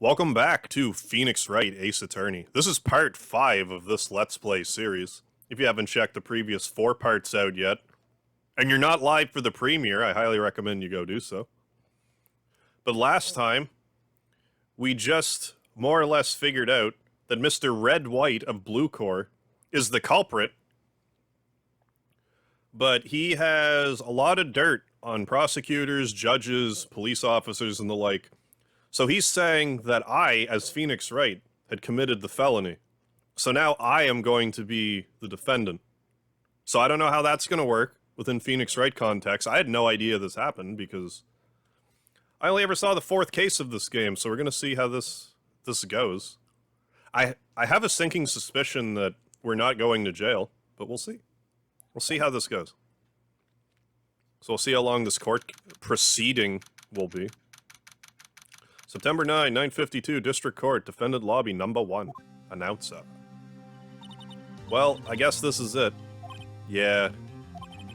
Welcome back to Phoenix Wright Ace Attorney. This is part 5 of this Let's Play series. If you haven't checked the previous 4 parts out yet, and you're not live for the premiere, I highly recommend you go do so. But last time, we just more or less figured out that Mr. Red White of Blue Corps is the culprit, but he has a lot of dirt on prosecutors, judges, police officers, and the like. So he's saying that I, as Phoenix Wright, had committed the felony. So now I am going to be the defendant. So I don't know how that's going to work within Phoenix Wright context. I had no idea this happened because I only ever saw the 4th case of this game, so we're going to see how this goes. I have a sinking suspicion that we're not going to jail, but we'll see. We'll see how this goes. So we'll see how long this court proceeding will be. September 9, 952, District Court, Defendant Lobby, number 1. Announcer. Well, I guess this is it. Yeah.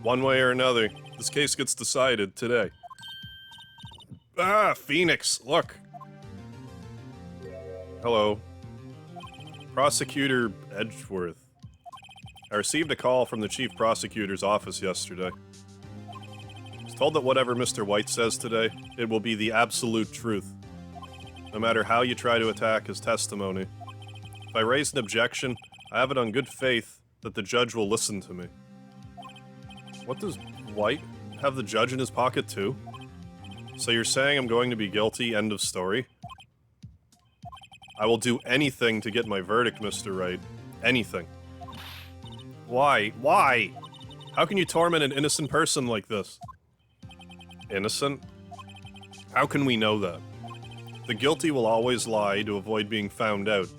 One way or another, this case gets decided today. Ah, Phoenix, look. Hello. Prosecutor Edgeworth. I received a call from the Chief Prosecutor's office yesterday. I was told that whatever Mr. White says today, it will be the absolute truth. No matter how you try to attack his testimony. If I raise an objection, I have it on good faith that the judge will listen to me. What does White have the judge in his pocket too? So you're saying I'm going to be guilty, end of story? I will do anything to get my verdict, Mr. Wright. Anything. Why? Why? How can you torment an innocent person like this? Innocent? How can we know that? The guilty will always lie to avoid being found out.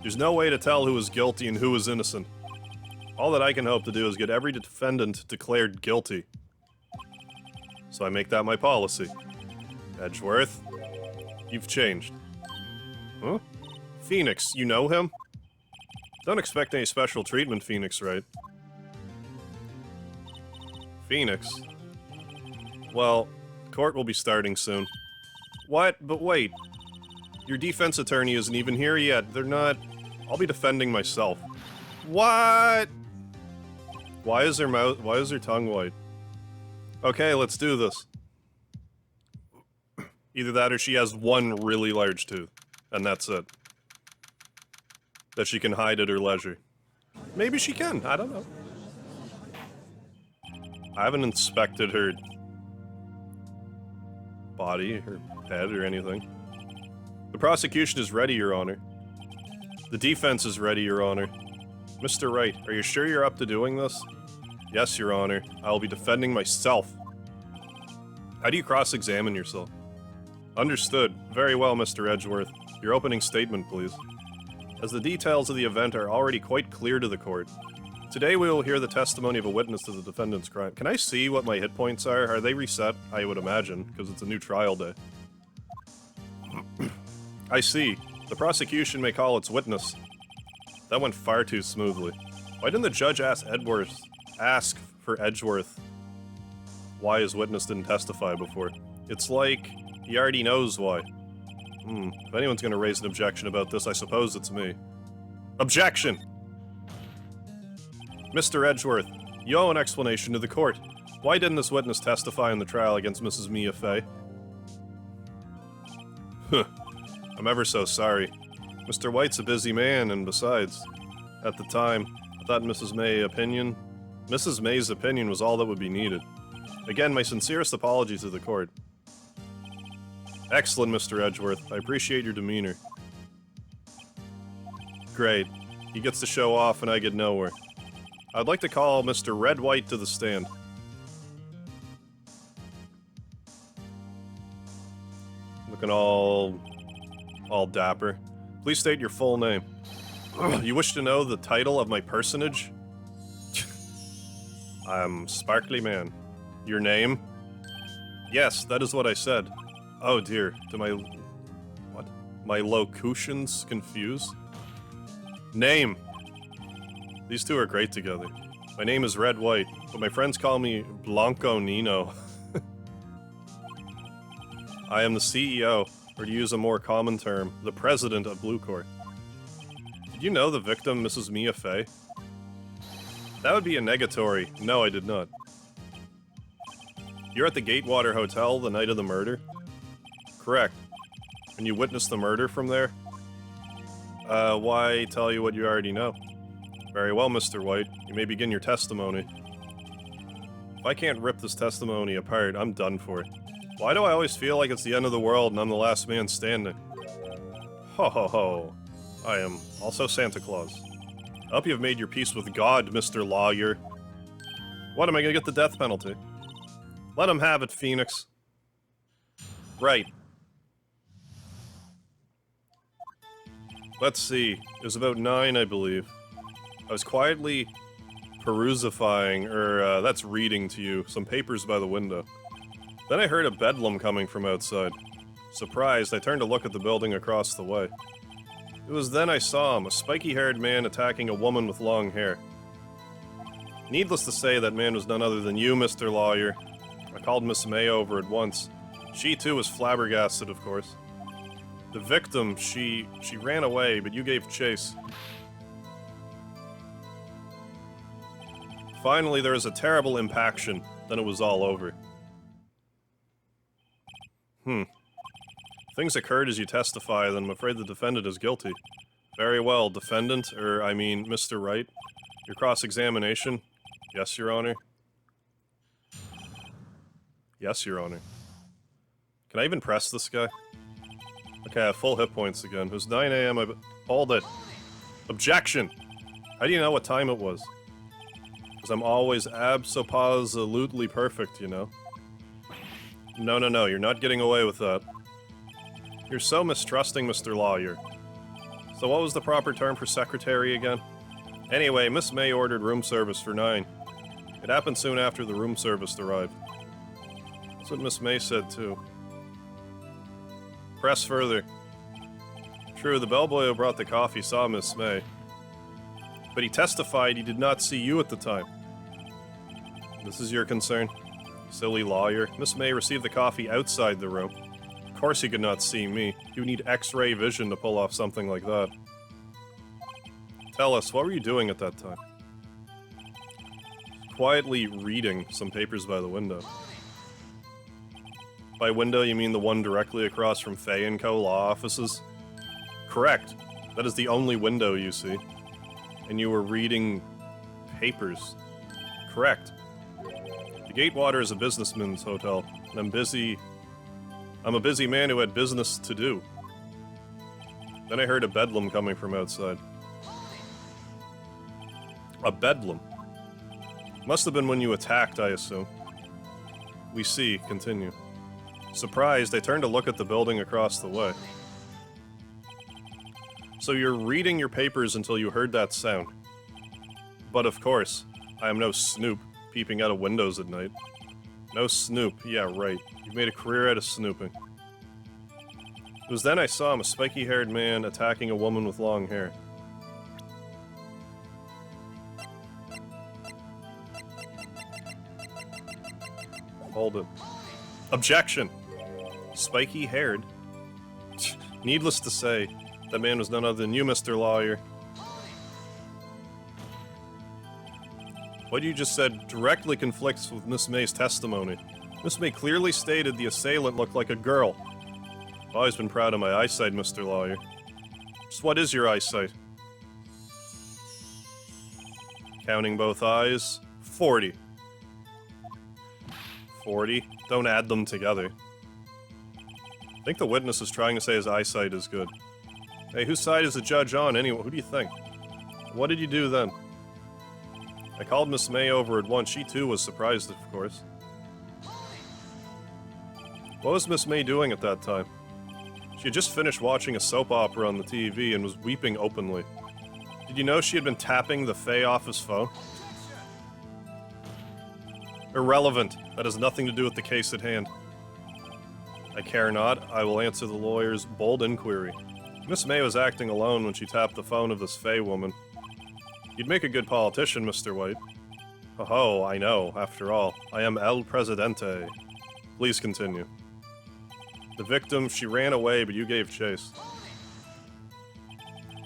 There's no way to tell who is guilty and who is innocent. All that I can hope to do is get every defendant declared guilty. So I make that my policy. Edgeworth, you've changed. Huh? Phoenix, you know him? Don't expect any special treatment, Phoenix, right? Phoenix? Well, court will be starting soon. What? But wait. Your defense attorney isn't even here yet. They're not... I'll be defending myself. What? Why is her tongue white? Okay, let's do this. Either that or she has one really large tooth. And that's it. That she can hide at her leisure. Maybe she can. I don't know. I haven't inspected her body, her head, or anything. The prosecution is ready, Your Honor. The defense is ready, Your Honor. Mr. Wright, are you sure you're up to doing this? Yes, Your Honor. I will be defending myself. How do you cross-examine yourself? Understood. Very well, Mr. Edgeworth. Your opening statement, please. As the details of the event are already quite clear to the court, today we will hear the testimony of a witness to the defendant's crime. Can I see what my hit points are? Are they reset? I would imagine, because it's a new trial day. I see. The prosecution may call its witness. That went far too smoothly. Why didn't the judge ask for Edgeworth why his witness didn't testify before? It's like he already knows why. If anyone's gonna raise an objection about this, I suppose it's me. Objection! Mr. Edgeworth, you owe an explanation to the court. Why didn't this witness testify in the trial against Mrs. Mia Fey? I'm ever so sorry. Mr. White's a busy man, and besides, at the time, I thought Mrs. May's opinion was all that would be needed. Again, my sincerest apologies to the court. Excellent, Mr. Edgeworth. I appreciate your demeanor. Great. He gets to show off and I get nowhere. I'd like to call Mr. Red White to the stand. Looking all dapper. Please state your full name. You wish to know the title of my personage? I'm Sparkly Man. Your name? Yes, that is what I said. Oh dear, do my locutions confuse? Name! These two are great together. My name is Red White, but my friends call me Blanco Nino. I am the CEO Or to use a more common term, the president of Blue Court. Did you know the victim, Mrs. Mia Fey? That would be a negatory. No, I did not. You're at the Gatewater Hotel the night of the murder? Correct. And you witnessed the murder from there? Why tell you what you already know? Very well, Mr. White. You may begin your testimony. If I can't rip this testimony apart, I'm done for. Why do I always feel like it's the end of the world and I'm the last man standing? Ho ho ho. I am also Santa Claus. I hope you have made your peace with God, Mr. Lawyer. What, am I gonna get the death penalty? Let him have it, Phoenix. Right. Let's see. It was about 9, I believe. I was quietly perusifying, or that's reading to you, some papers by the window. Then I heard a bedlam coming from outside. Surprised, I turned to look at the building across the way. It was then I saw him, a spiky-haired man attacking a woman with long hair. Needless to say, that man was none other than you, Mr. Lawyer. I called Miss May over at once. She, too, was flabbergasted, of course. The victim, she ran away, but you gave chase. Finally, there was a terrible impaction. Then it was all over. Things occurred as you testify, then I'm afraid the defendant is guilty. Very well, defendant, I mean, Mr. Wright. Your cross-examination? Yes, Your Honor. Yes, Your Honor. Can I even press this guy? Okay, I have full hit points again. It was 9 AM, Hold it. Objection! How do you know what time it was? Because I'm always abso-positively perfect, you know? No, you're not getting away with that. You're so mistrusting, Mr. Lawyer. So what was the proper term for secretary again? Anyway, Miss May ordered room service for 9. It happened soon after the room service arrived. That's what Miss May said, too. Press further. True, the bellboy who brought the coffee saw Miss May. But he testified he did not see you at the time. This is your concern? Silly lawyer. Miss May received the coffee outside the room. Of course he could not see me. You need X-ray vision to pull off something like that. Tell us, what were you doing at that time? Quietly reading some papers by the window. By window, you mean the one directly across from Fay & Co. law offices? Correct. That is the only window you see. And you were reading papers. Correct. The Gatewater is a businessman's hotel, and I'm a busy man who had business to do. Then I heard a bedlam coming from outside. A bedlam? Must have been when you attacked, I assume. We see. Continue. Surprised, I turned to look at the building across the way. So you're reading your papers until you heard that sound. But of course, I am no snoop peeping out of windows at night. No snoop, yeah, right. You've made a career out of snooping. It was then I saw him, a spiky-haired man attacking a woman with long hair. Hold it. Objection! Spiky-haired? Needless to say, that man was none other than you, Mr. Lawyer. What you just said directly conflicts with Miss May's testimony. Miss May clearly stated the assailant looked like a girl. I've always been proud of my eyesight, Mr. Lawyer. Just what is your eyesight? Counting both eyes, 40. 40? Don't add them together. I think the witness is trying to say his eyesight is good. Hey, whose side is the judge on anyway? Who do you think? What did you do then? I called Miss May over at once. She too was surprised, of course. What was Miss May doing at that time? She had just finished watching a soap opera on the TV and was weeping openly. Did you know she had been tapping the Fay office phone? Irrelevant. That has nothing to do with the case at hand. I care not. I will answer the lawyer's bold inquiry. Miss May was acting alone when she tapped the phone of this Fay woman. You'd make a good politician, Mr. White. Oh, I know. After all, I am El Presidente. Please continue. The victim, she ran away, but you gave chase.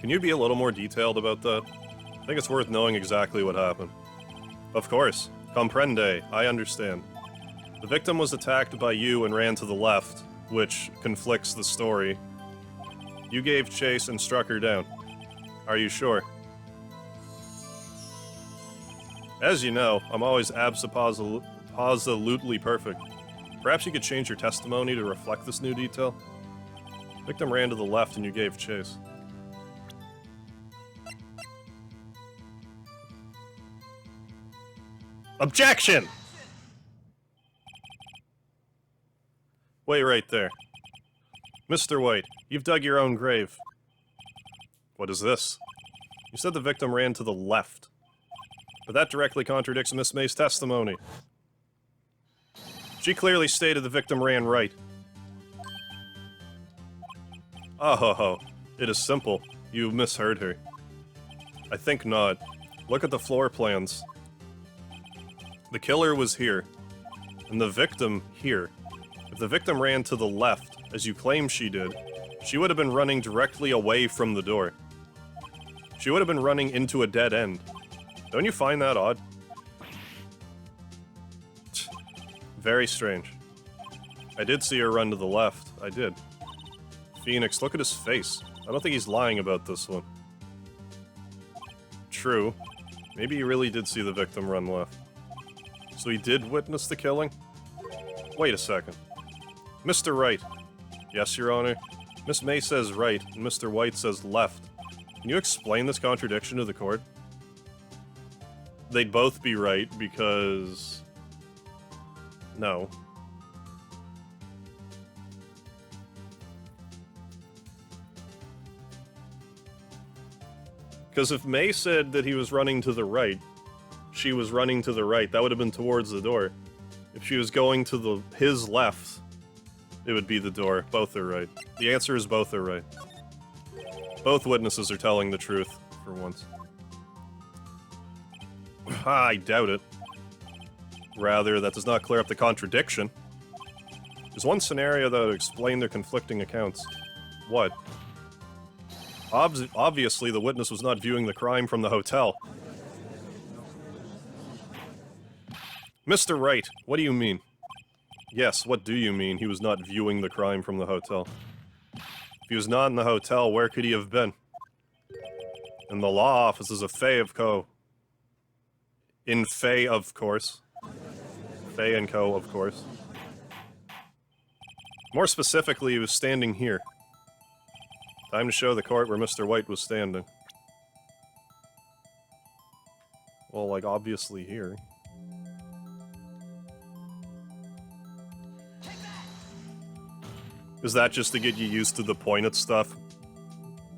Can you be a little more detailed about that? I think it's worth knowing exactly what happened. Of course. Comprende. I understand. The victim was attacked by you and ran to the left, which conflicts the story. You gave chase and struck her down. Are you sure? As you know, I'm always absolutely perfect. Perhaps you could change your testimony to reflect this new detail? Victim ran to the left and you gave chase. Objection! Wait right there. Mr. White, you've dug your own grave. What is this? You said the victim ran to the left. But that directly contradicts Miss May's testimony. She clearly stated the victim ran right. Oh ho ho. It is simple. You misheard her. I think not. Look at the floor plans. The killer was here, and the victim here. If the victim ran to the left, as you claim she did, she would have been running directly away from the door. She would have been running into a dead end. Don't you find that odd? Very strange. I did see her run to the left. I did. Phoenix, look at his face. I don't think he's lying about this one. True. Maybe he really did see the victim run left. So he did witness the killing? Wait a second. Mr. Wright. Yes, Your Honor. Miss May says right, and Mr. White says left. Can you explain this contradiction to the court? They'd both be right, because... No. Because if May said that he was running to the right, she was running to the right, that would have been towards the door. If she was going to his left, it would be the door. Both are right. The answer is both are right. Both witnesses are telling the truth, for once. I doubt it. Rather, that does not clear up the contradiction. There's one scenario that would explain their conflicting accounts. What? Obviously, the witness was not viewing the crime from the hotel. Mr. Wright, what do you mean? Yes, what do you mean he was not viewing the crime from the hotel? If he was not in the hotel, where could he have been? In the law offices of Fay of Co. In Fay, of course. Fay and Co., of course. More specifically, he was standing here. Time to show the court where Mr. White was standing. Well, like, obviously here. Is that just to get you used to the pointed stuff?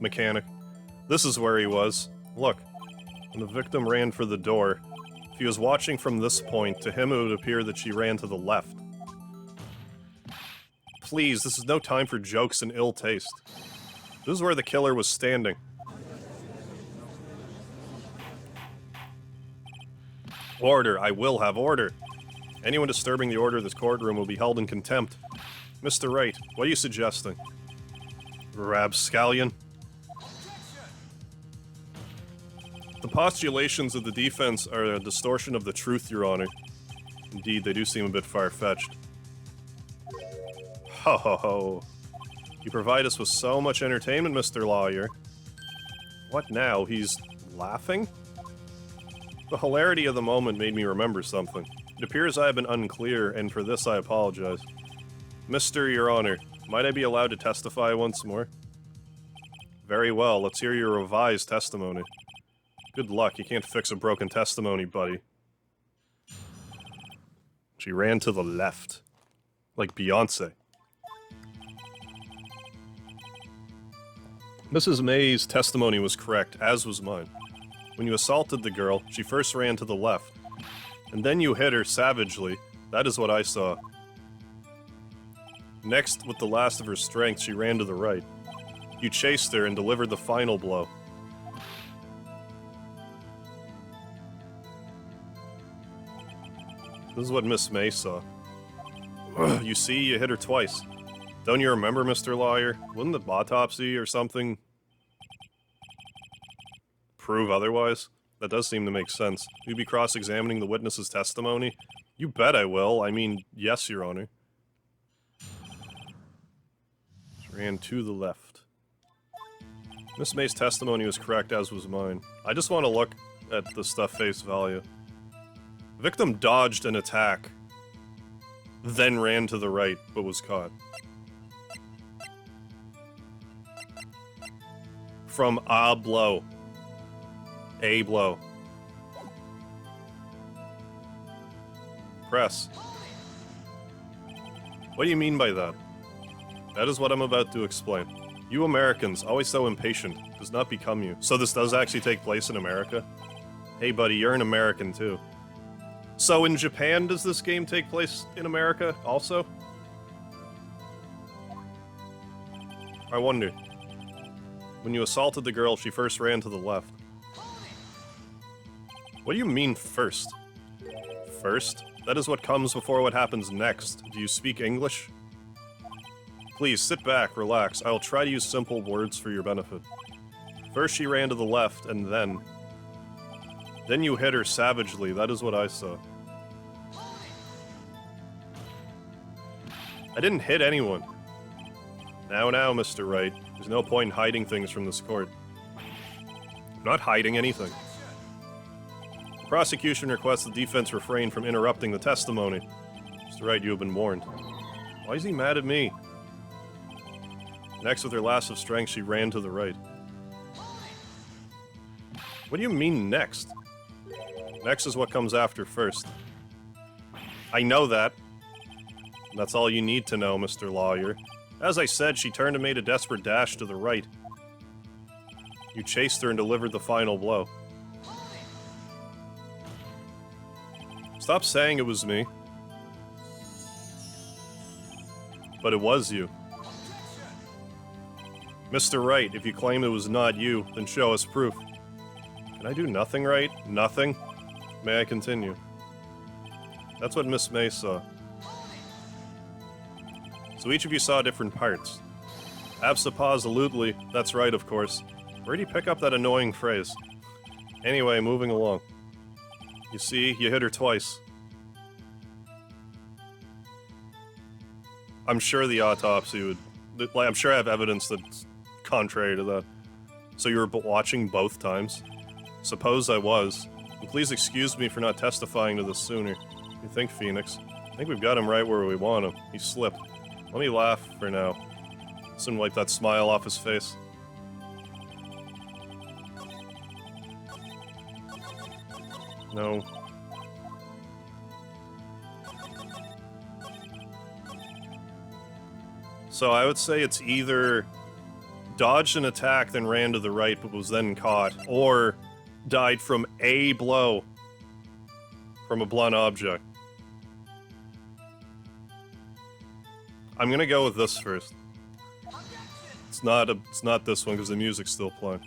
Mechanic. This is where he was. Look. When the victim ran for the door, if he was watching from this point, to him it would appear that she ran to the left. Please, this is no time for jokes and ill taste. This is where the killer was standing. Order. I will have order. Anyone disturbing the order of this courtroom will be held in contempt. Mr. Wright, what are you suggesting? Rapscallion? The postulations of the defense are a distortion of the truth, Your Honor. Indeed, they do seem a bit far-fetched. Ho ho ho. You provide us with so much entertainment, Mr. Lawyer. What now? He's laughing? The hilarity of the moment made me remember something. It appears I have been unclear, and for this I apologize. Mr. Your Honor, might I be allowed to testify once more? Very well, let's hear your revised testimony. Good luck, you can't fix a broken testimony, buddy. She ran to the left. Like Beyonce. Mrs. May's testimony was correct, as was mine. When you assaulted the girl, she first ran to the left. And then you hit her savagely. That is what I saw. Next, with the last of her strength, she ran to the right. You chased her and delivered the final blow. This is what Miss May saw. You see, you hit her twice. Don't you remember, Mr. Lawyer? Wouldn't the autopsy or something prove otherwise? That does seem to make sense. You'd be cross-examining the witness's testimony? You bet I will. I mean, yes, Your Honor. She ran to the left. Miss May's testimony was correct, as was mine. I just want to look at the stuff face value. Victim dodged an attack, then ran to the right, but was caught. From a blow. A blow. Press. What do you mean by that? That is what I'm about to explain. You Americans, always so impatient, does not become you. So this does actually take place in America? Hey buddy, you're an American too. So in Japan, does this game take place in America also? I wonder. When you assaulted the girl, she first ran to the left. What do you mean, first? First? That is what comes before what happens next. Do you speak English? Please, sit back, relax. I will try to use simple words for your benefit. First she ran to the left, and then... Then you hit her savagely, that is what I saw. I didn't hit anyone. Now, Mr. Wright. There's no point in hiding things from this court. I'm not hiding anything. The prosecution requests the defense refrain from interrupting the testimony. Mr. Wright, you have been warned. Why is he mad at me? Next, with her last of strength, she ran to the right. What do you mean, next? Next is what comes after first. I know that. And that's all you need to know, Mr. Lawyer. As I said, she turned and made a desperate dash to the right. You chased her and delivered the final blow. Stop saying it was me. But it was you. Mr. Wright, if you claim it was not you, then show us proof. Can I do nothing right? Nothing? May I continue? That's what Miss May saw. So each of you saw different parts. Abso-positively, that's right, of course. Where'd you pick up that annoying phrase? Anyway, moving along. You see, you hit her twice. I'm sure the autopsy would... I'm sure I have evidence that's contrary to that. So you were watching both times? Suppose I was. And please excuse me for not testifying to this sooner. You think, Phoenix? I think we've got him right where we want him. He slipped. Let me laugh for now. Soon wipe that smile off his face. No. So I would say it's either dodged an attack, then ran to the right, but was then caught, or died from a blow from a blunt object. I'm gonna go with this first. It's not this one because the music's still playing.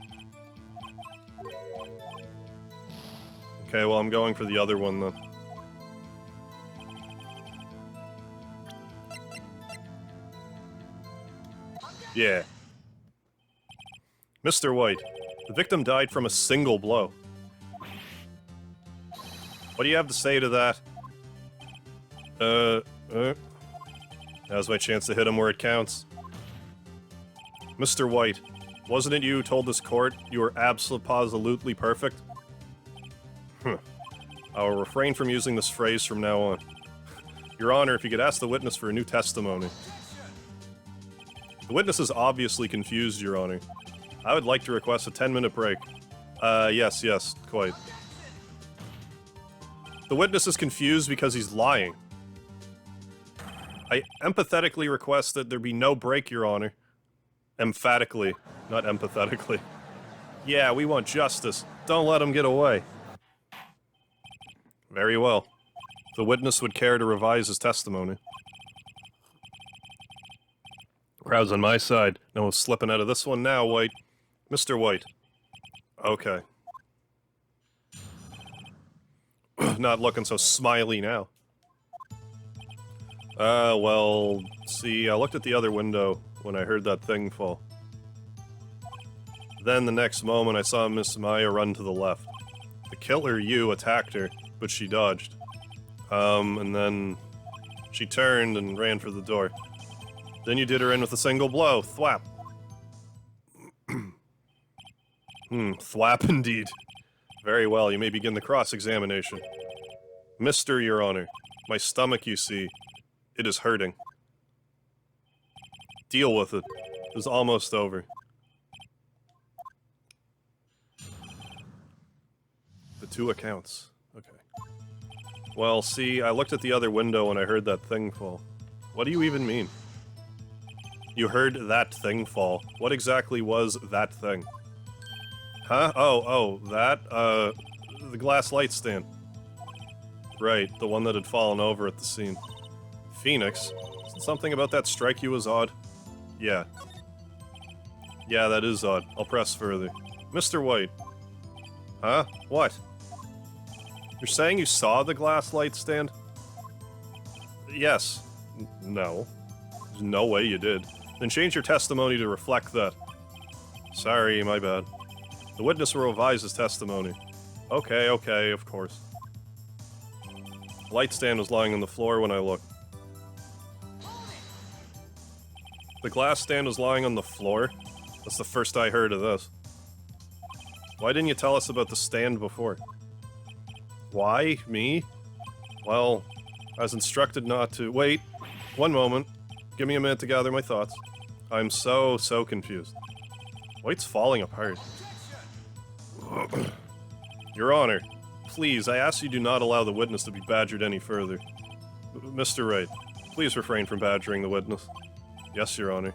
Okay, well I'm going for the other one then. Yeah. Mr. White, the victim died from a single blow. What do you have to say to that? Now's my chance to hit him where it counts. Mr. White, wasn't it you who told this court you were absolutely perfect? I will refrain from using this phrase from now on. Your Honor, if you could ask the witness for a new testimony. The witness is obviously confused, Your Honor. I would like to request a 10-minute break. Yes, quite. The witness is confused because he's lying. I empathetically request that there be no break, Your Honor. Emphatically, not empathetically. Yeah, we want justice. Don't let him get away. Very well. The witness would care to revise his testimony. Crowd's on my side. No one's slipping out of this one now, White. Mr. White. Okay. Not looking so smiley now. Well, see, I looked at the other window when I heard that thing fall. Then the next moment I saw Miss Maya run to the left. The killer, you, attacked her, but she dodged. And then she turned and ran for the door. Then you did her in with a single blow. Thwap. Thwap indeed. Very well, you may begin the cross-examination. Mr. Your Honor, my stomach, you see, it is hurting. Deal with it. It is almost over. The 2 accounts. Okay. Well, see, I looked at the other window when I heard that thing fall. What do you even mean? You heard that thing fall. What exactly was that thing? Huh? Oh, that, the glass light stand. Right, the one that had fallen over at the scene. Phoenix? Something about that strike you was odd? Yeah. Yeah, that is odd. I'll press further. Mr. White. Huh? What? You're saying you saw the glass light stand? Yes. No. There's no way you did. Then change your testimony to reflect that. Sorry, my bad. The witness will revise his testimony. Okay, of course. The light stand was lying on the floor when I looked. The glass stand was lying on the floor? That's the first I heard of this. Why didn't you tell us about the stand before? Why? Me? Well, I was instructed not to— Wait! One moment. Give me a minute to gather my thoughts. I'm so confused. White's falling apart. Your Honor, please, I ask you do not allow the witness to be badgered any further. Mr. Wright, please refrain from badgering the witness. Yes, Your Honor.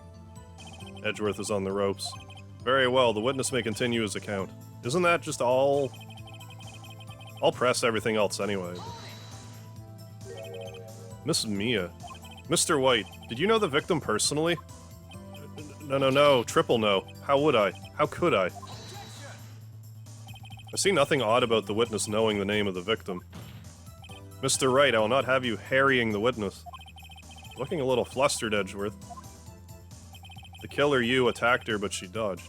Edgeworth is on the ropes. Very well, the witness may continue his account. Isn't that just all? I'll press everything else anyway. Miss Mia. Mr. White, did you know the victim personally? No, triple no. How would I? How could I? I see nothing odd about the witness knowing the name of the victim. Mr. Wright, I will not have you harrying the witness. Looking a little flustered, Edgeworth. The killer, you, attacked her, but she dodged.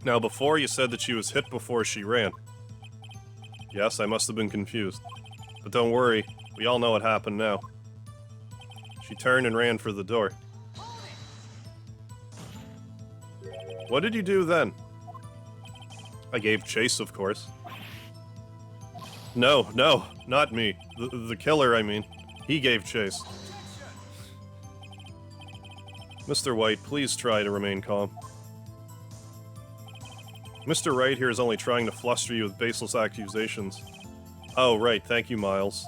Now, before you said that she was hit before she ran. Yes, I must have been confused. But don't worry, we all know what happened now. She turned and ran for the door. What did you do then? I gave chase, of course. No, not me. The killer, I mean. He gave chase. Mr. White, please try to remain calm. Mr. Wright here is only trying to fluster you with baseless accusations. Oh, right, thank you, Miles.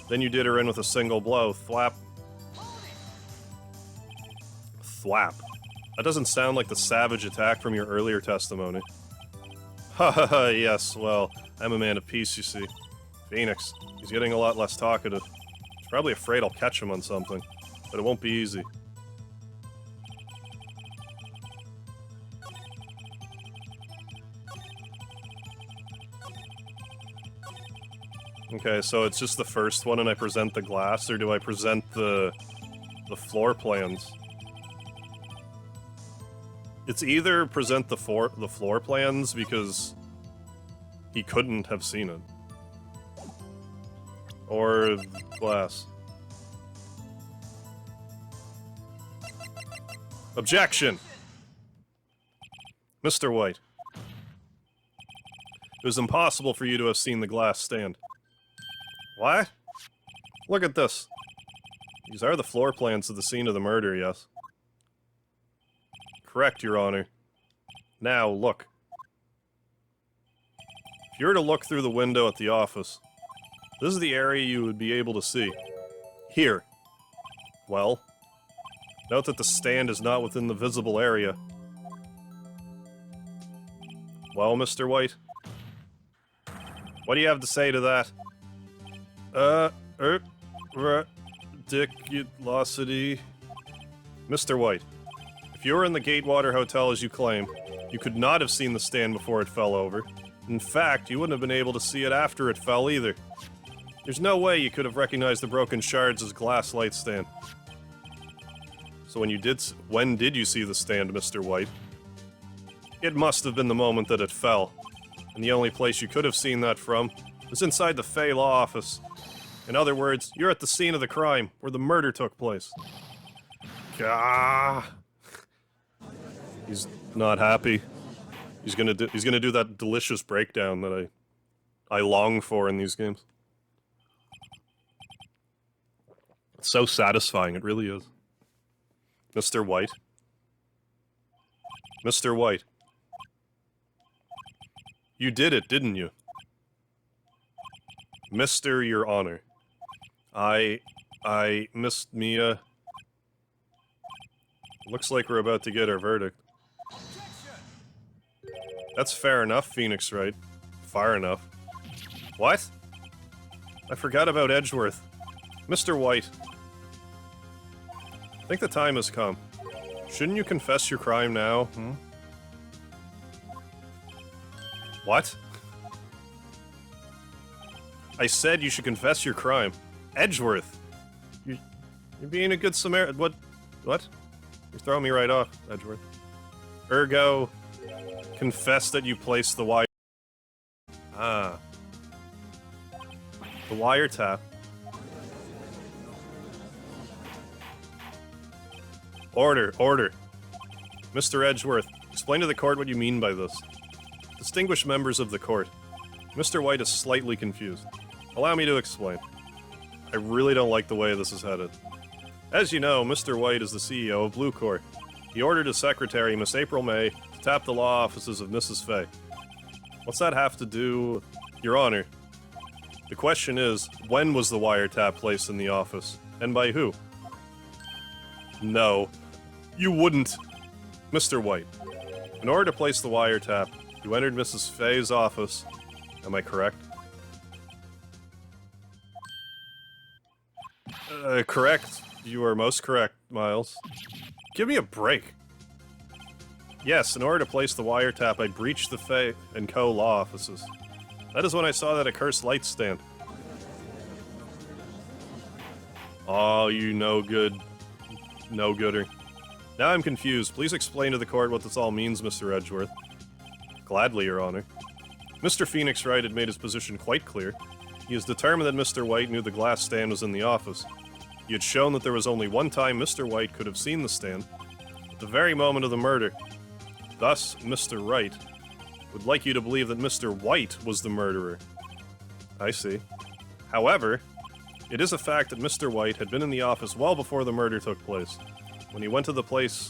Then you did her in with a single blow. Thwap. Thwap. That doesn't sound like the savage attack from your earlier testimony. Ha, yes, well, I'm a man of peace, you see. Phoenix. He's getting a lot less talkative. He's probably afraid I'll catch him on something, but it won't be easy. Okay, so it's just the first one and I present the glass, or do I present the floor plans? It's either present the floor plans because he couldn't have seen it, or glass. Objection! Mr. White. It was impossible for you to have seen the glass stand. What? Look at this. These are the floor plans of the scene of the murder, yes? Correct, Your Honor. Now, look. If you were to look through the window at the office, this is the area you would be able to see. Here. Well, note that the stand is not within the visible area. Well, Mr. White? What do you have to say to that? Ridiculosity. Mr. White, if you were in the Gatewater Hotel as you claim, you could not have seen the stand before it fell over. In fact, you wouldn't have been able to see it after it fell either. There's no way you could have recognized the broken shards as glass light stand. So when did you see the stand, Mr. White? It must have been the moment that it fell. And the only place you could have seen that from was inside the Fey Law office. In other words, you're at the scene of the crime, where the murder took place. Gah! He's not happy. He's gonna do that delicious breakdown that I long for in these games. It's so satisfying, it really is. Mr. White. Mr. White. You did it, didn't you? Mr. Your Honor. I missed Mia. Looks like we're about to get our verdict. That's fair enough, Phoenix Wright. Far enough. What? I forgot about Edgeworth. Mr. White. I think the time has come. Shouldn't you confess your crime now, What? I said you should confess your crime. Edgeworth! You're being a good Samaritan. What? You're throwing me right off, Edgeworth. Ergo, confess that you placed the wire... Ah. The wiretap. Order. Mr. Edgeworth, explain to the court what you mean by this. Distinguished members of the court, Mr. White is slightly confused. Allow me to explain. I really don't like the way this is headed. As you know, Mr. White is the CEO of Blue Court. He ordered his secretary, Miss April May, to tap the law offices of Mrs. Fay. What's that have to do... Your Honor, the question is, when was the wiretap placed in the office? And by who? No. You wouldn't. Mr. White, in order to place the wiretap, you entered Mrs. Fay's office. Am I correct? Correct. You are most correct, Miles. Give me a break. Yes, in order to place the wiretap, I breached the Fay & Co. law offices. That is when I saw that accursed light stand. Oh, you no-gooder. Now I'm confused. Please explain to the court what this all means, Mr. Edgeworth. Gladly, Your Honor. Mr. Phoenix Wright had made his position quite clear. He is determined that Mr. White knew the glass stand was in the office. He had shown that there was only one time Mr. White could have seen the stand, at the very moment of the murder. Thus, Mr. Wright would like you to believe that Mr. White was the murderer. I see. However, it is a fact that Mr. White had been in the office well before the murder took place. When he went to place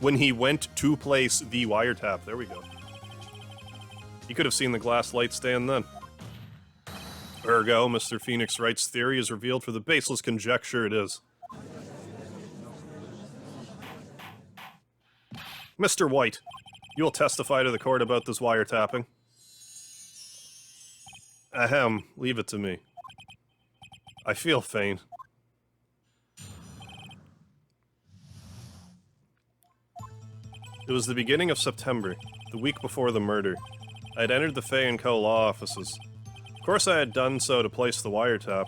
the wiretap, there we go. He could have seen the glass light stand then. Ergo, Mr. Phoenix Wright's theory is revealed for the baseless conjecture it is. Mr. White, you will testify to the court about this wiretapping. Ahem, leave it to me. I feel faint. It was the beginning of September, the week before the murder. I had entered the Fay & Co. law offices. Of course I had done so to place the wiretap.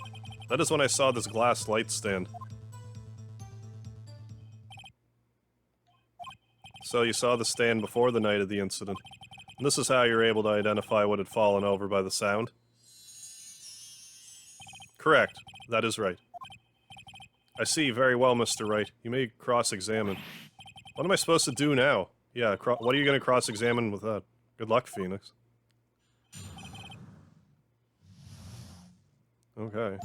That is when I saw this glass light stand. So you saw the stand before the night of the incident. And this is how you're able to identify what had fallen over by the sound? Correct. That is right. I see. Very well, Mr. Wright. You may cross-examine. What am I supposed to do now? Yeah, what are you going to cross-examine with that? Good luck, Phoenix. Okay.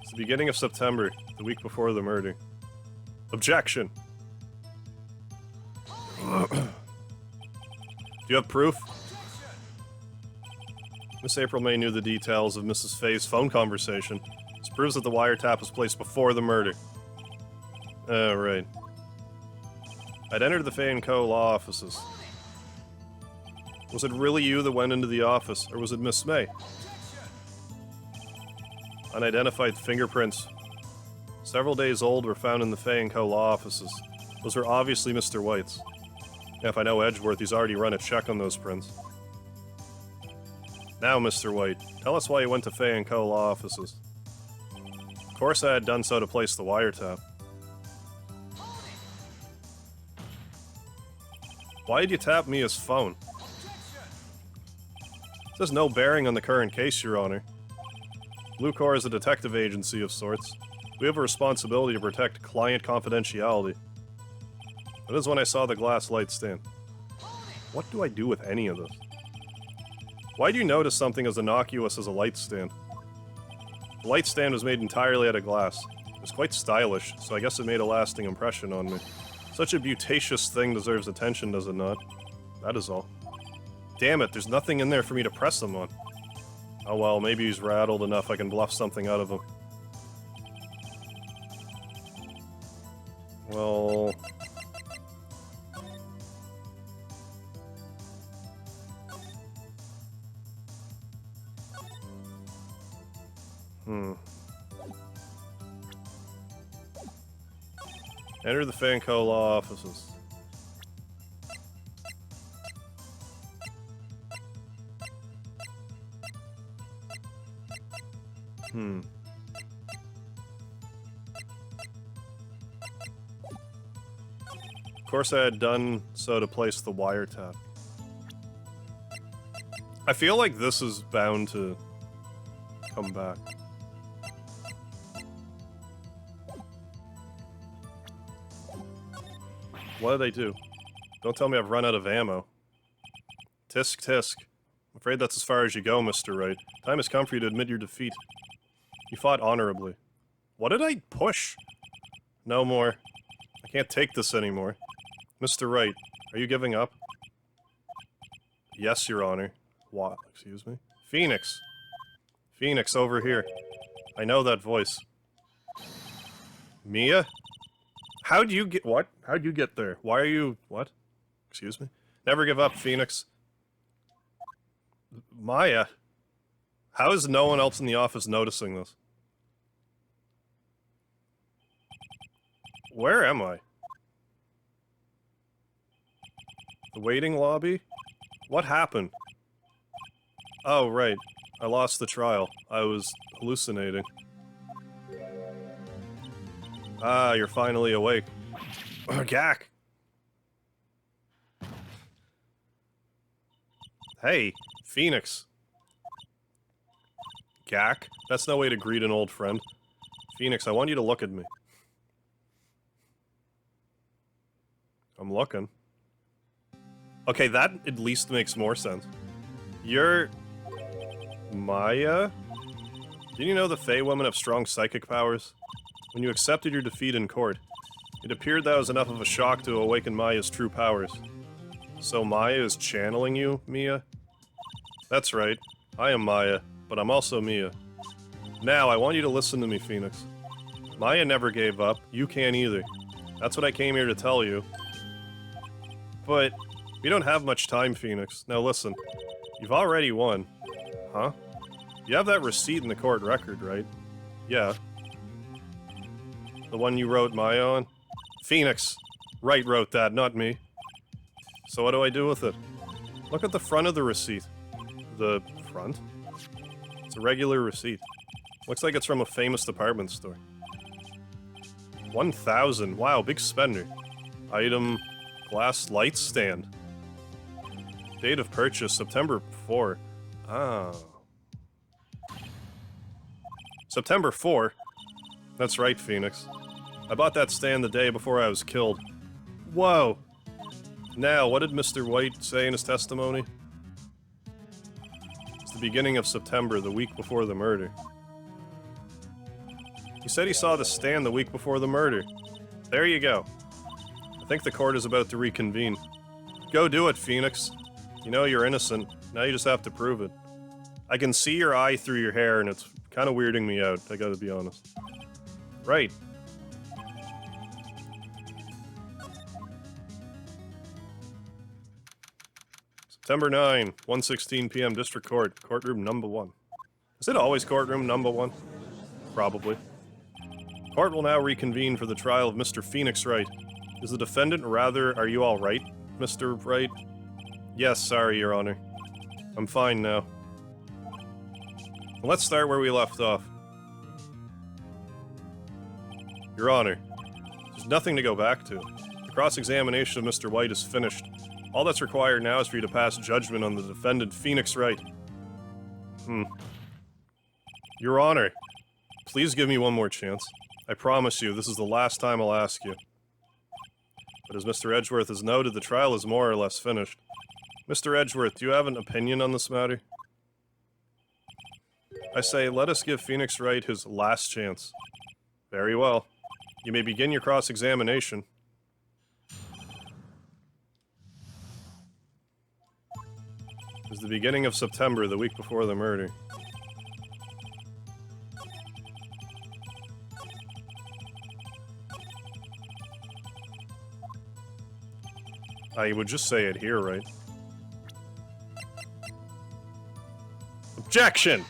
It's the beginning of September, the week before the murder. Objection! Do you have proof? Miss April May knew the details of Mrs. Fay's phone conversation. This proves that the wiretap was placed before the murder. Oh, right. I'd entered the Fay & Co. law offices. Was it really you that went into the office, or was it Miss May? Unidentified fingerprints, several days old, were found in the Fay & Co. law offices. Those were obviously Mr. White's. Yeah, if I know Edgeworth, he's already run a check on those prints. Now, Mr. White, tell us why you went to Fay & Co. law offices. Of course I had done so to place the wiretap. Why did you tap Mia's phone? This has no bearing on the current case, Your Honor. Blue Corps is a detective agency of sorts. We have a responsibility to protect client confidentiality. That is when I saw the glass light stand. What do I do with any of this? Why do you notice something as innocuous as a light stand? The light stand was made entirely out of glass. It was quite stylish, so I guess it made a lasting impression on me. Such a beauticious thing deserves attention, does it not? That is all. Damn it, there's nothing in there for me to press him on. Oh well, maybe he's rattled enough I can bluff something out of him. Well... Enter the Fay & Co. law offices. Of course I had done so to place the wiretap. I feel like this is bound to come back. What did I do? Don't tell me I've run out of ammo. Tisk tisk. I'm afraid that's as far as you go, Mr. Wright. Time has come for you to admit your defeat. You fought honorably. What did I push? No more. I can't take this anymore. Mr. Wright, are you giving up? Yes, Your Honor. What? Excuse me? Phoenix! Phoenix, over here. I know that voice. Mia? How'd you get- what? How'd you get there? Why are you- what? Excuse me? Never give up, Phoenix. Maya? How is no one else in the office noticing this? Where am I? The waiting lobby? What happened? Oh, right. I lost the trial. I was hallucinating. Ah, you're finally awake. Gak! Hey, Phoenix. Gak? That's no way to greet an old friend. Phoenix, I want you to look at me. I'm looking. Okay, that at least makes more sense. You're... Maya? Didn't you know the Fey women have strong psychic powers? When you accepted your defeat in court, it appeared that was enough of a shock to awaken Maya's true powers. So Maya is channeling you, Mia? That's right. I am Maya, but I'm also Mia. Now, I want you to listen to me, Phoenix. Maya never gave up. You can't either. That's what I came here to tell you. But, we don't have much time, Phoenix. Now listen. You've already won. Huh? You have that receipt in the court record, right? Yeah. The one you wrote Maya on? Phoenix! Wright wrote that, not me. So what do I do with it? Look at the front of the receipt. The front? It's a regular receipt. Looks like it's from a famous department store. 1,000. Wow, big spender. Item... glass light stand. Date of purchase, September 4. Oh. September 4? That's right, Phoenix. I bought that stand the day before I was killed. Whoa! Now, what did Mr. White say in his testimony? It's the beginning of September, the week before the murder. He said he saw the stand the week before the murder. There you go. I think the court is about to reconvene. Go do it, Phoenix. You know you're innocent. Now you just have to prove it. I can see your eye through your hair, and it's kind of weirding me out, I gotta be honest. Right. September 9, 1:16 p.m. District Court, courtroom number 1. Is it always courtroom number 1? Probably. Court will now reconvene for the trial of Mr. Phoenix Wright. Is the defendant rather... Are you alright, Mr. Wright? Yes, sorry, Your Honor. I'm fine now. Let's start where we left off. Your Honor, there's nothing to go back to. The cross-examination of Mr. White is finished. All that's required now is for you to pass judgment on the defendant, Phoenix Wright. Your Honor, please give me one more chance. I promise you, this is the last time I'll ask you. But as Mr. Edgeworth has noted, the trial is more or less finished. Mr. Edgeworth, do you have an opinion on this matter? I say, let us give Phoenix Wright his last chance. Very well. You may begin your cross-examination. It was the beginning of September, the week before the murder. I would just say it here, right? Objection!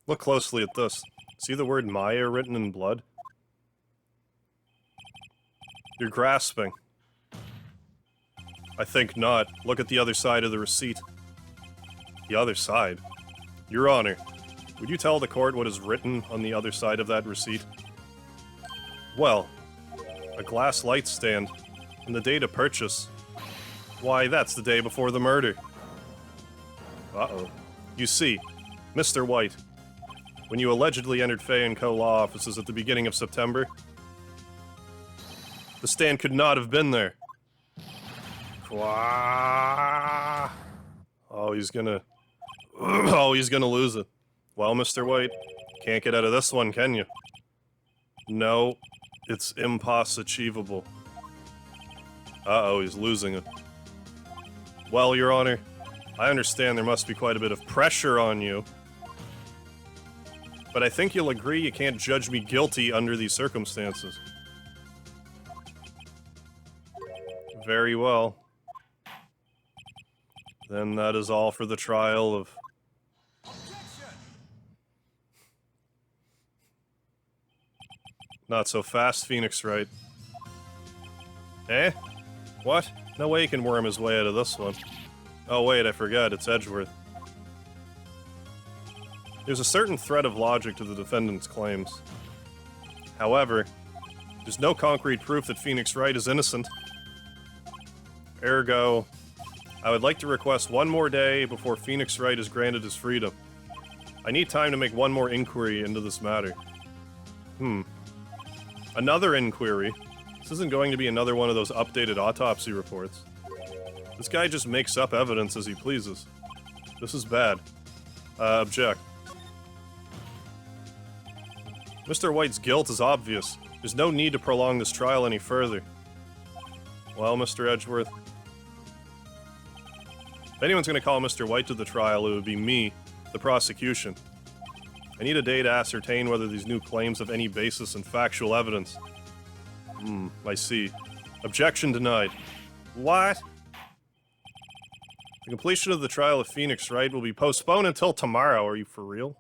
Look closely at this. See the word Maya written in blood? You're grasping. I think not. Look at the other side of the receipt. The other side? Your Honor, would you tell the court what is written on the other side of that receipt? Well, a glass light stand, and the date of purchase. Why, that's the day before the murder. Uh-oh. You see, Mr. White, when you allegedly entered Fay & Co. law offices at the beginning of September, the stand could not have been there. Oh, he's gonna... Oh, he's gonna lose it. Well, Mr. White, can't get out of this one, can you? No, it's impossible. Uh-oh, he's losing it. Well, Your Honor, I understand there must be quite a bit of pressure on you, but I think you'll agree you can't judge me guilty under these circumstances. Very well. Then that is all for the trial of... Not so fast, Phoenix Wright. Eh? What? No way he can worm his way out of this one. Oh wait, I forgot, it's Edgeworth. There's a certain thread of logic to the defendant's claims. However, there's no concrete proof that Phoenix Wright is innocent. Ergo, I would like to request one more day before Phoenix Wright is granted his freedom. I need time to make one more inquiry into this matter. Another inquiry? This isn't going to be another one of those updated autopsy reports. This guy just makes up evidence as he pleases. This is bad. Object. Mr. White's guilt is obvious. There's no need to prolong this trial any further. Well, Mr. Edgeworth, if anyone's gonna call Mr. White to the trial, it would be me, the prosecution. I need a day to ascertain whether these new claims have any basis in factual evidence. I see. Objection denied. What? The completion of the trial of Phoenix Wright will be postponed until tomorrow. Are you for real?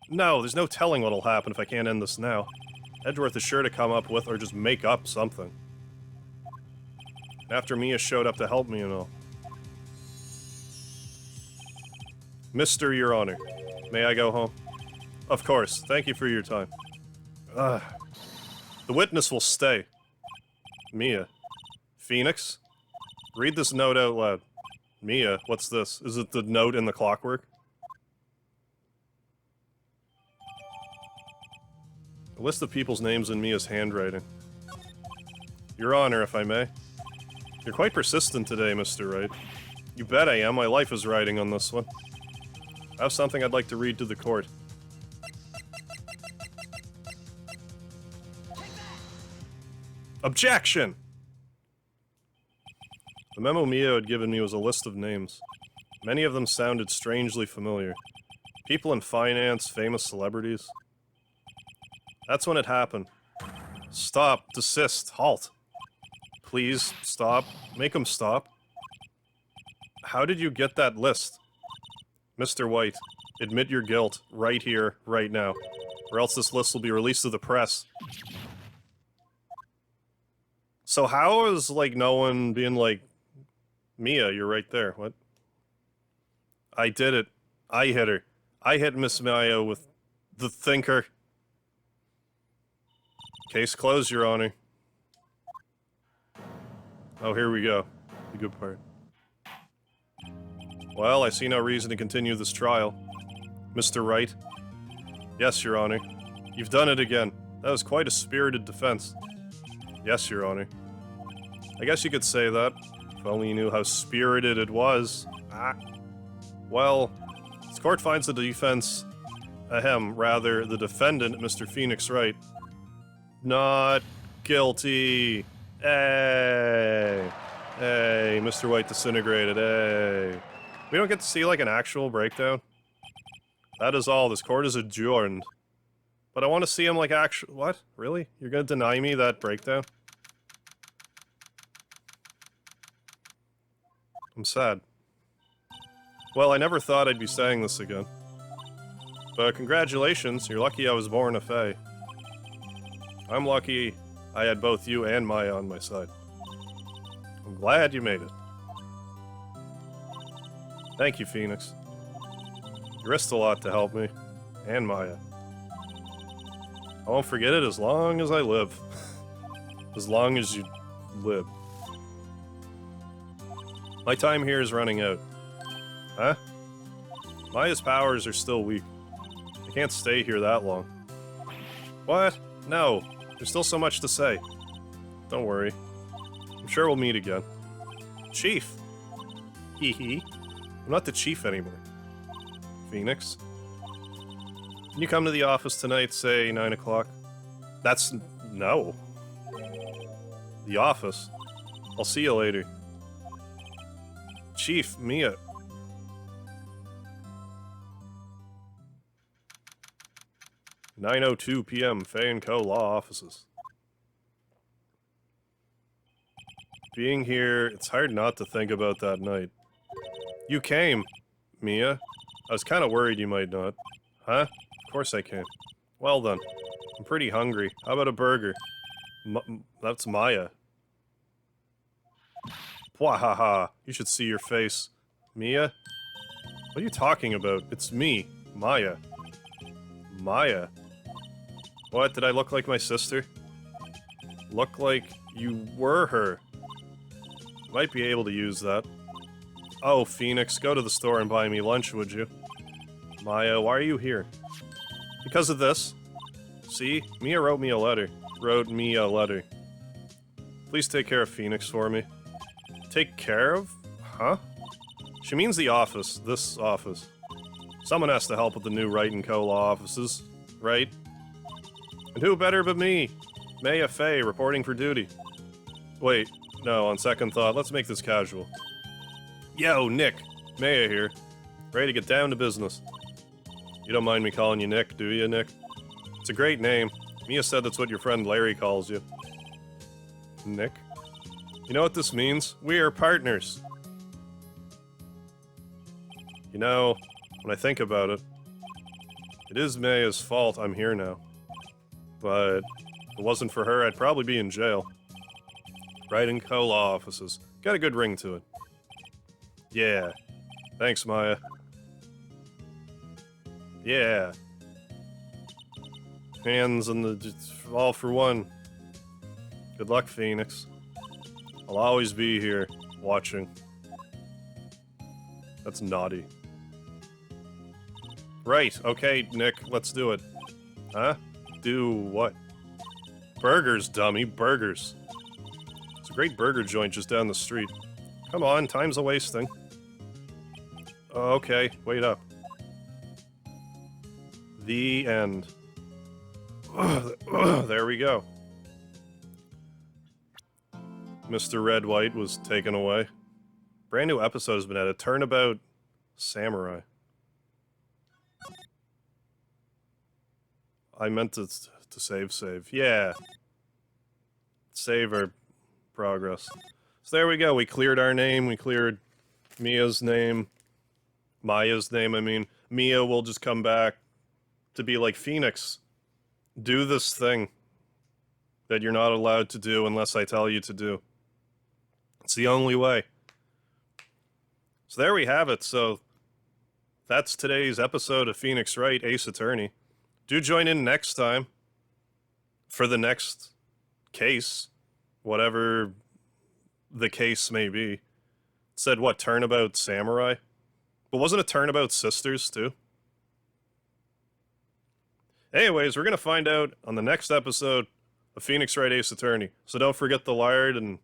No, there's no telling what'll happen if I can't end this now. Edgeworth is sure to come up with or just make up something. After Mia showed up to help me and all. Mr. Your Honor, may I go home? Of course. Thank you for your time. The witness will stay. Mia. Phoenix? Read this note out loud. Mia, what's this? Is it the note in the clockwork? A list of people's names in Mia's handwriting. Your Honor, if I may. You're quite persistent today, Mr. Wright. You bet I am. My life is riding on this one. I have something I'd like to read to the court. Objection! The memo Mia had given me was a list of names. Many of them sounded strangely familiar. People in finance, famous celebrities. That's when it happened. Stop. Desist. Halt. Please, stop. Make him stop. How did you get that list? Mr. White, admit your guilt, right here, right now. Or else this list will be released to the press. So how is, like, no one being like, Mia, you're right there, what? I did it. I hit her. I hit Miss Maya with the thinker. Case closed, Your Honor. Oh, here we go. The good part. Well, I see no reason to continue this trial. Mr. Wright? Yes, Your Honor. You've done it again. That was quite a spirited defense. Yes, Your Honor. I guess you could say that. If only you knew how spirited it was. Well, this court finds the defense, the defendant, Mr. Phoenix Wright, not guilty. Hey! Hey, Mr. White disintegrated, hey. We don't get to see, like, an actual breakdown? That is all. This court is adjourned. But I want to see him, like, what? Really? You're gonna deny me that breakdown? I'm sad. Well, I never thought I'd be saying this again. But congratulations, you're lucky I was born a fae. I'm lucky I had both you and Maya on my side. I'm glad you made it. Thank you, Phoenix. You risked a lot to help me. And Maya. I won't forget it as long as I live. As long as you live. My time here is running out. Huh? Maya's powers are still weak. I can't stay here that long. What? No. There's still so much to say. Don't worry. I'm sure we'll meet again. Chief! Hee hee. I'm not the chief anymore. Phoenix? Can you come to the office tonight, say 9 o'clock? No. The office? I'll see you later. Chief, Mia. "9:02 p.m. Faye & Co. Law Offices." Being here, it's hard not to think about that night. You came, Mia. I was kind of worried you might not. Huh? Of course I came. Well then. I'm pretty hungry. How about a burger? That's Maya. Pwahaha. You should see your face. Mia? What are you talking about? It's me, Maya. Maya? What, did I look like my sister? Look like you were her. Might be able to use that. Oh, Phoenix, go to the store and buy me lunch, would you? Maya, why are you here? Because of this. See? Mia wrote me a letter. Please take care of Phoenix for me. Take care of? Huh? She means the office. This office. Someone has to help with the new Wright & Co. law offices, right? And who better but me? Maya Faye, reporting for duty. Wait, no, on second thought, let's make this casual. Yo, Nick. Maya here. Ready to get down to business. You don't mind me calling you Nick, do you, Nick? It's a great name. Mia said that's what your friend Larry calls you. Nick? You know what this means? We are partners. You know, when I think about it, it is Maya's fault I'm here now. But if it wasn't for her, I'd probably be in jail. Wright & Co. law offices. Got a good ring to it. Yeah. Thanks, Maya. Yeah. Hands on the... all for one. Good luck, Phoenix. I'll always be here, watching. That's naughty. Right, okay, Nick, let's do it. Huh? Do what? Burgers, dummy, burgers. It's a great burger joint just down the street. Come on, time's a-wasting. Oh, okay, wait up. The end. There we go. Mr. Red White was taken away. Brand new episode has been added. Turnabout Samurai. I meant to save. Yeah. Save our progress. So there we go. We cleared our name. We cleared Mia's name. Maya's name, I mean. Mia will just come back to be like, Phoenix, do this thing that you're not allowed to do unless I tell you to do. It's the only way. So there we have it. So that's today's episode of Phoenix Wright Ace Attorney. Do join in next time for the next case, whatever the case may be. It said, what, Turnabout Samurai? But wasn't it Turnabout Sisters, too? Anyways, we're going to find out on the next episode of Phoenix Wright Ace Attorney. So don't forget the lard and